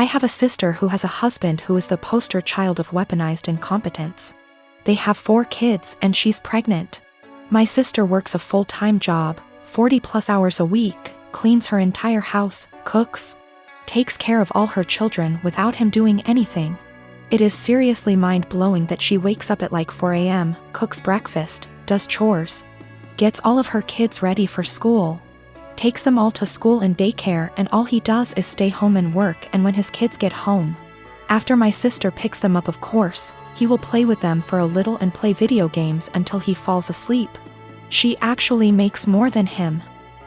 have a sister who has a husband who is the poster child of weaponized incompetence. They have 4 kids and she's pregnant. My sister works a full-time job, 40+ hours a week, cleans her entire house, cooks, takes care of all her children without him doing anything. It is seriously mind-blowing that she wakes up at like 4 a.m., cooks breakfast, does chores, gets all of her kids ready for school, takes them all to school and daycare, and all he does is stay home and work. And when his kids get home, after my sister picks them up, of course, he will play with them for a little and play video games until he falls asleep. She actually makes more than him.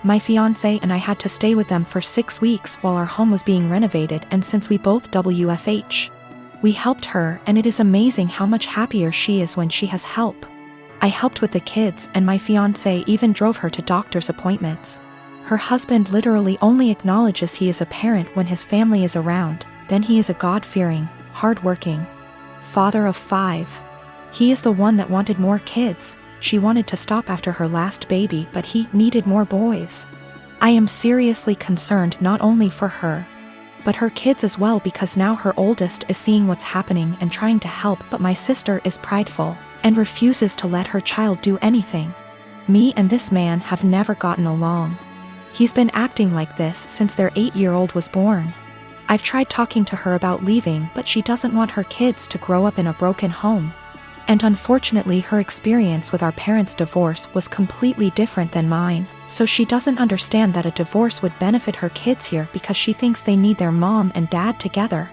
My fiancé and I had to stay with them for 6 weeks while our home was being renovated, and since we both WFH, we helped her, and it is amazing how much happier she is when she has help. I helped with the kids, and my fiancé even drove her to doctor's appointments. Her husband literally only acknowledges he is a parent when his family is around, then he is a God-fearing, hard-working father of 5. He is the one that wanted more kids. She wanted to stop after her last baby, but he needed more boys. I am seriously concerned not only for her, but her kids as well, because now her oldest is seeing what's happening and trying to help, but my sister is prideful and refuses to let her child do anything. Me and this man have never gotten along. He's been acting like this since their 8-year-old was born. I've tried talking to her about leaving, but she doesn't want her kids to grow up in a broken home. And unfortunately, her experience with our parents' divorce was completely different than mine, so she doesn't understand that a divorce would benefit her kids here because she thinks they need their mom and dad together.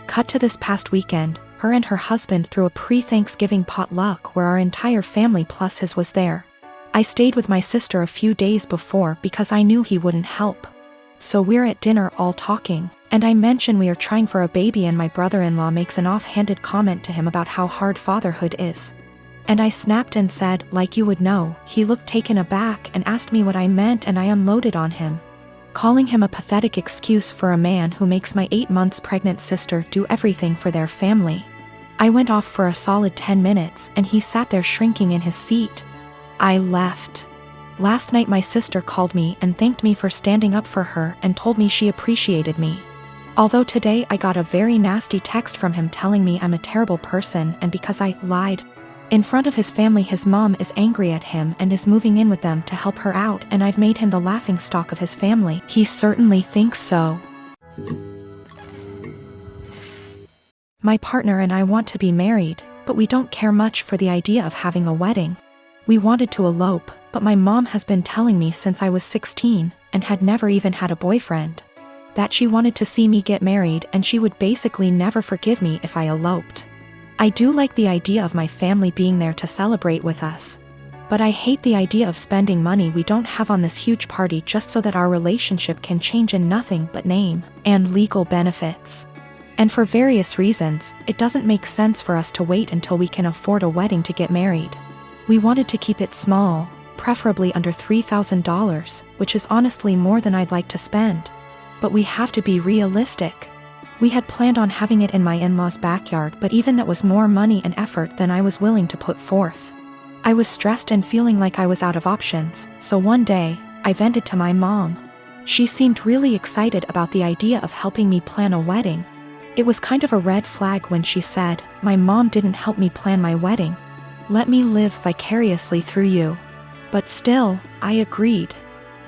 Cut to this past weekend, her and her husband threw a pre-Thanksgiving potluck where our entire family plus his was there. I stayed with my sister a few days before because I knew he wouldn't help. So we're at dinner all talking, and I mention we are trying for a baby, and my brother-in-law makes an offhanded comment to him about how hard fatherhood is. And I snapped and said, like you would know. He looked taken aback and asked me what I meant, and I unloaded on him, calling him a pathetic excuse for a man who makes my 8 months pregnant sister do everything for their family. I went off for a solid 10 minutes and he sat there shrinking in his seat. I left. Last night my sister called me and thanked me for standing up for her and told me she appreciated me. Although today I got a very nasty text from him telling me I'm a terrible person, and because I lied in front of his family, his mom is angry at him and is moving in with them to help her out, and I've made him the laughingstock of his family. He certainly thinks so. My partner and I want to be married, but we don't care much for the idea of having a wedding. We wanted to elope, but my mom has been telling me since I was 16 and had never even had a boyfriend that she wanted to see me get married, and she would basically never forgive me if I eloped. I do like the idea of my family being there to celebrate with us, but I hate the idea of spending money we don't have on this huge party just so that our relationship can change in nothing but name and legal benefits. And for various reasons, it doesn't make sense for us to wait until we can afford a wedding to get married. We wanted to keep it small, preferably under $3,000, which is honestly more than I'd like to spend. But we have to be realistic. We had planned on having it in my in-laws' backyard, but even that was more money and effort than I was willing to put forth. I was stressed and feeling like I was out of options, so one day, I vented to my mom. She seemed really excited about the idea of helping me plan a wedding. It was kind of a red flag when she said, "My mom didn't help me plan my wedding. Let me live vicariously through you." But still, I agreed.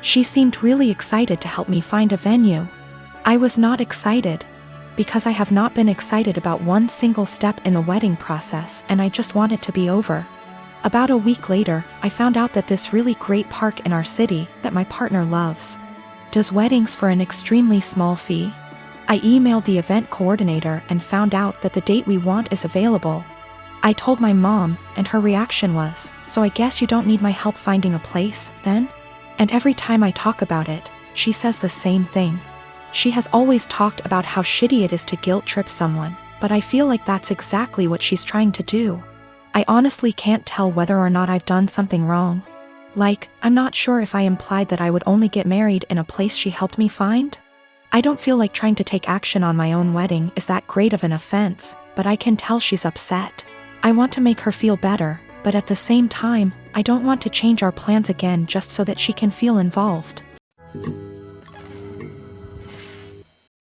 She seemed really excited to help me find a venue. I was not excited, because I have not been excited about one single step in the wedding process, and I just want it to be over. About a week later, I found out that this really great park in our city that my partner loves does weddings for an extremely small fee. I emailed the event coordinator and found out that the date we want is available. I told my mom, and her reaction was, "So I guess you don't need my help finding a place, then?" And every time I talk about it, she says the same thing. She has always talked about how shitty it is to guilt trip someone, but I feel like that's exactly what she's trying to do. I honestly can't tell whether or not I've done something wrong. Like, I'm not sure if I implied that I would only get married in a place she helped me find. I don't feel like trying to take action on my own wedding is that great of an offense, but I can tell she's upset. I want to make her feel better, but at the same time, I don't want to change our plans again just so that she can feel involved.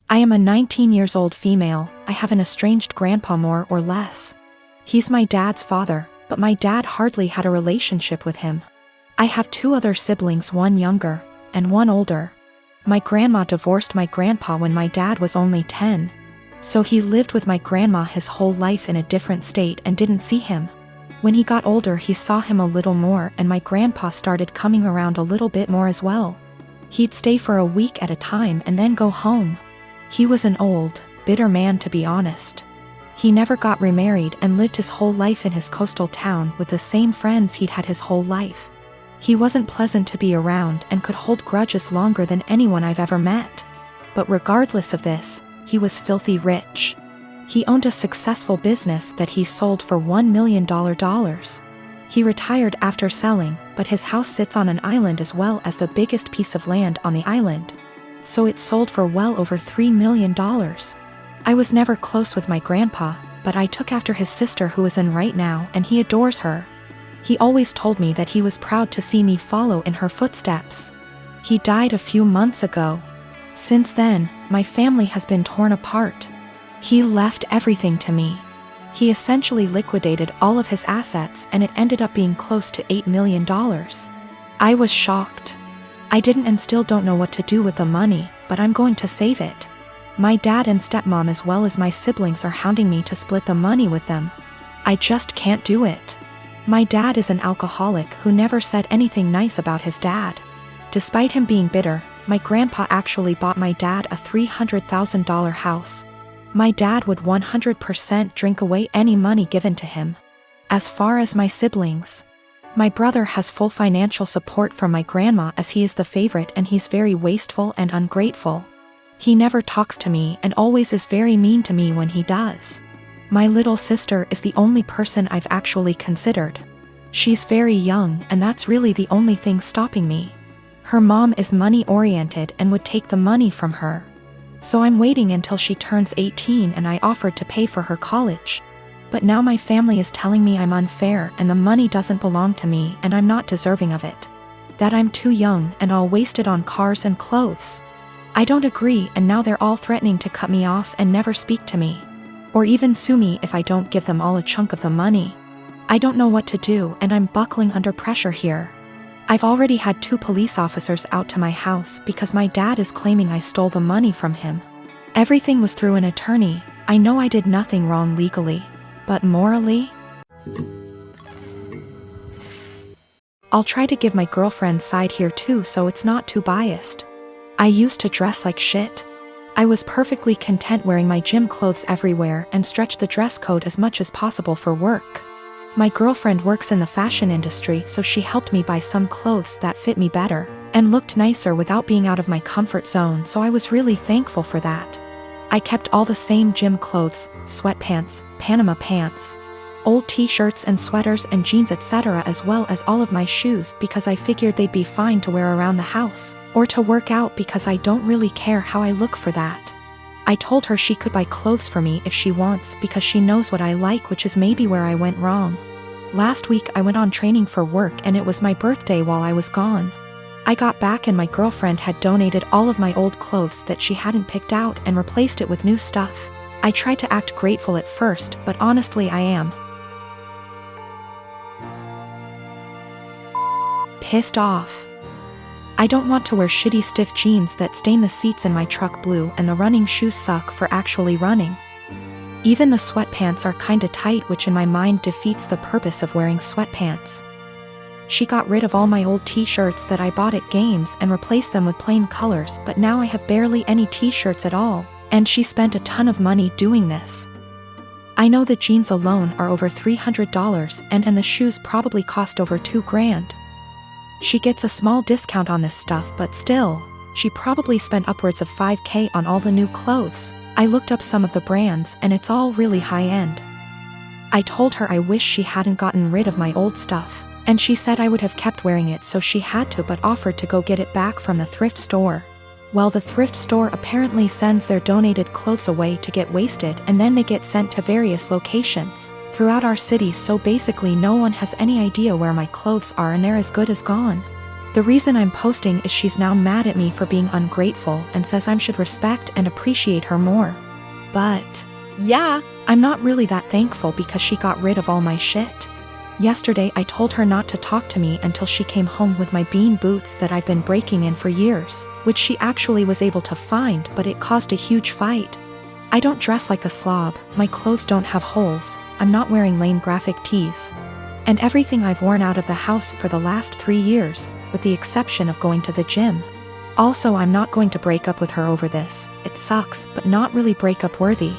I am a 19 years old female. I have an estranged grandpa more or less. He's my dad's father, but my dad hardly had a relationship with him. I have 2 other siblings, one younger and one older. My grandma divorced my grandpa when my dad was only 10. So he lived with my grandma his whole life in a different state and didn't see him. When he got older, he saw him a little more, and my grandpa started coming around a little bit more as well. He'd stay for a week at a time and then go home. He was an old, bitter man, to be honest. He never got remarried and lived his whole life in his coastal town with the same friends he'd had his whole life. He wasn't pleasant to be around and could hold grudges longer than anyone I've ever met. But regardless of this, he was filthy rich. He owned a successful business that he sold for $1 million. He retired after selling, but his house sits on an island as well as the biggest piece of land on the island. So it sold for well over $3 million. I was never close with my grandpa, but I took after his sister who is in right now, and he adores her. He always told me that he was proud to see me follow in her footsteps. He died a few months ago. Since then, my family has been torn apart. He left everything to me. He essentially liquidated all of his assets, and it ended up being close to $8 million. I was shocked. I didn't and still don't know what to do with the money, but I'm going to save it. My dad and stepmom as well as my siblings are hounding me to split the money with them. I just can't do it. My dad is an alcoholic who never said anything nice about his dad. Despite him being bitter, my grandpa actually bought my dad a $300,000 house. My dad would 100% drink away any money given to him. As far as my siblings, my brother has full financial support from my grandma as he is the favorite, and he's very wasteful and ungrateful. He never talks to me and always is very mean to me when he does. My little sister is the only person I've actually considered. She's very young, and that's really the only thing stopping me. Her mom is money-oriented and would take the money from her. So I'm waiting until she turns 18, and I offered to pay for her college. But now my family is telling me I'm unfair and the money doesn't belong to me and I'm not deserving of it. That I'm too young and I'll waste it on cars and clothes. I don't agree, and now they're all threatening to cut me off and never speak to me. Or even sue me if I don't give them all a chunk of the money. I don't know what to do, and I'm buckling under pressure here. I've already had 2 police officers out to my house because my dad is claiming I stole the money from him. Everything was through an attorney. I know I did nothing wrong legally, but morally? I'll try to give my girlfriend's side here too, so it's not too biased. I used to dress like shit. I was perfectly content wearing my gym clothes everywhere and stretched the dress code as much as possible for work. My girlfriend works in the fashion industry, so she helped me buy some clothes that fit me better and looked nicer without being out of my comfort zone, so I was really thankful for that. I kept all the same gym clothes, sweatpants, Panama pants, old t-shirts and sweaters and jeans, etc., as well as all of my shoes because I figured they'd be fine to wear around the house or to work out because I don't really care how I look for that. I told her she could buy clothes for me if she wants because she knows what I like, which is maybe where I went wrong. Last week I went on training for work and it was my birthday while I was gone. I got back and my girlfriend had donated all of my old clothes that she hadn't picked out and replaced it with new stuff. I tried to act grateful at first, but honestly I am pissed off. I don't want to wear shitty stiff jeans that stain the seats in my truck blue, and the running shoes suck for actually running. Even the sweatpants are kinda tight, which in my mind defeats the purpose of wearing sweatpants. She got rid of all my old t-shirts that I bought at games and replaced them with plain colors, but now I have barely any t-shirts at all, and she spent a ton of money doing this. I know the jeans alone are over $300 and the shoes probably cost over $2,000. She gets a small discount on this stuff, but still, she probably spent upwards of $5,000 on all the new clothes. I looked up some of the brands and it's all really high-end. I told her I wish she hadn't gotten rid of my old stuff, and she said I would have kept wearing it, so she had to, but offered to go get it back from the thrift store. Well, the thrift store apparently sends their donated clothes away to get wasted, and then they get sent to various locations throughout our city, so basically no one has any idea where my clothes are and they're as good as gone. The reason I'm posting is she's now mad at me for being ungrateful and says I should respect and appreciate her more. But Yeah, I'm not really that thankful because she got rid of all my shit. Yesterday I told her not to talk to me until she came home with my bean boots that I've been breaking in for years, which she actually was able to find, but it caused a huge fight. I don't dress like a slob, my clothes don't have holes, I'm not wearing lame graphic tees. And everything I've worn out of the house for the last 3 years, with the exception of going to the gym. Also, I'm not going to break up with her over this. It sucks, but not really breakup worthy.